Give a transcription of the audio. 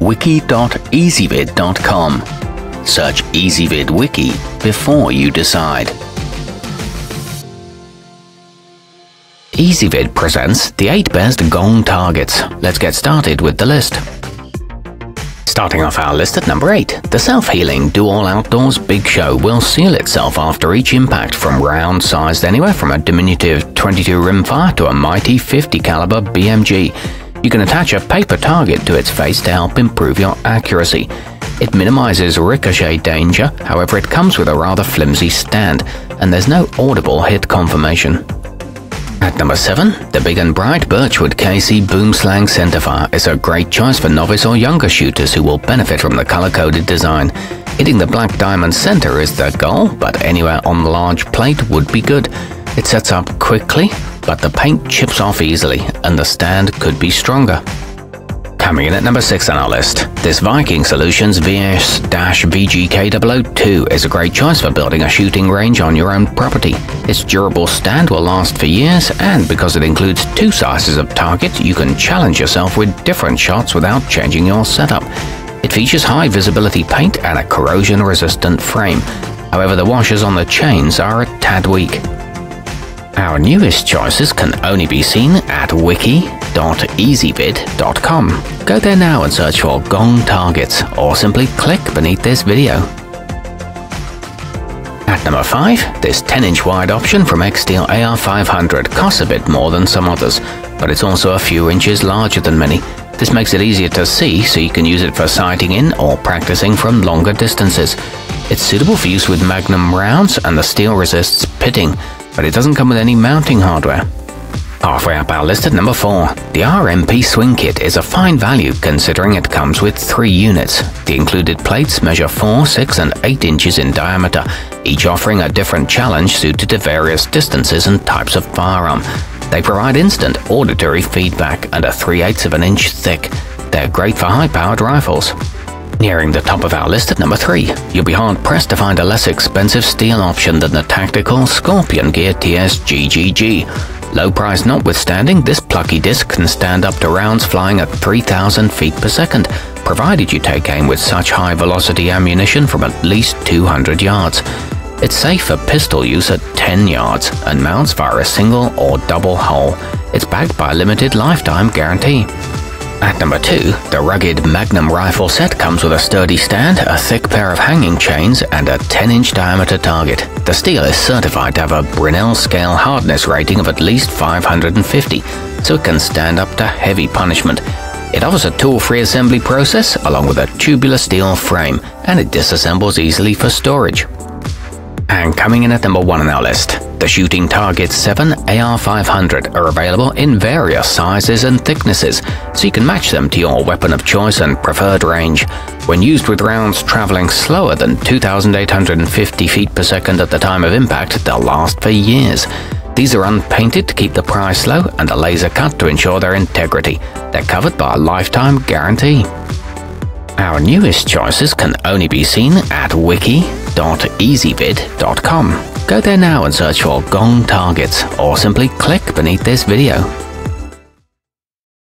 wiki.easybib.com. Search Ezvid Wiki before you decide. Easybib presents the 8 best Gong targets. Let's get started with the list. Starting off our list at number 8, the SelfHealing Do All Outdoors Big Show will seal itself after each impact from round sized anywhere from a diminutive 22 rimfire to a mighty 50 caliber BMG. You can attach a paper target to its face to help improve your accuracy. It minimizes ricochet danger, however it comes with a rather flimsy stand, and there's no audible hit confirmation. At number 7, the big and bright Birchwood KC Boomslang Centerfire is a great choice for novice or younger shooters who will benefit from the color-coded design. Hitting the black diamond center is the goal, but anywhere on the large plate would be good. It sets up quickly, but the paint chips off easily, and the stand could be stronger. Coming in at number 6 on our list, this Viking Solutions VS-VGK002 is a great choice for building a shooting range on your own property. Its durable stand will last for years, and because it includes 2 sizes of target, you can challenge yourself with different shots without changing your setup. It features high visibility paint and a corrosion-resistant frame. However, the washers on the chains are a tad weak. Our newest choices can only be seen at wiki.easybib.com. Go there now and search for Gong targets, or simply click beneath this video. At number 5, this 10-inch wide option from xsteel AR500 costs a bit more than some others, but it's also a few inches larger than many. This makes it easier to see, so you can use it for sighting in or practicing from longer distances. It's suitable for use with Magnum rounds, and the steel resists pitting, but it doesn't come with any mounting hardware. Halfway up our list at number 4, the RMP Swing Kit is a fine value considering it comes with 3 units. The included plates measure 4, 6 and 8 inches in diameter, each offering a different challenge suited to various distances and types of firearm. They provide instant auditory feedback and are 3/8 of an inch thick. They're great for high-powered rifles. Nearing the top of our list at number 3, you'll be hard-pressed to find a less expensive steel option than the tactical Scorpion Gear TSGGG. Low price notwithstanding, this plucky disc can stand up to rounds flying at 3,000 feet per second, provided you take aim with such high-velocity ammunition from at least 200 yards. It's safe for pistol use at 10 yards and mounts via a single or double hole. It's backed by a limited lifetime guarantee. At number 2, the rugged Magnum rifle set comes with a sturdy stand, a thick pair of hanging chains, and a 10-inch diameter target. The steel is certified to have a Brinell scale hardness rating of at least 550, so it can stand up to heavy punishment. It offers a tool-free assembly process along with a tubular steel frame, and it disassembles easily for storage. And coming in at number 1 on our list, the Shooting Target 7 AR500 are available in various sizes and thicknesses, so you can match them to your weapon of choice and preferred range. When used with rounds traveling slower than 2,850 feet per second at the time of impact, they'll last for years. These are unpainted to keep the price low and a laser cut to ensure their integrity. They're covered by a lifetime guarantee. Our newest choices can only be seen at wiki.easybib.com. Go there now and search for Gong targets, or simply click beneath this video.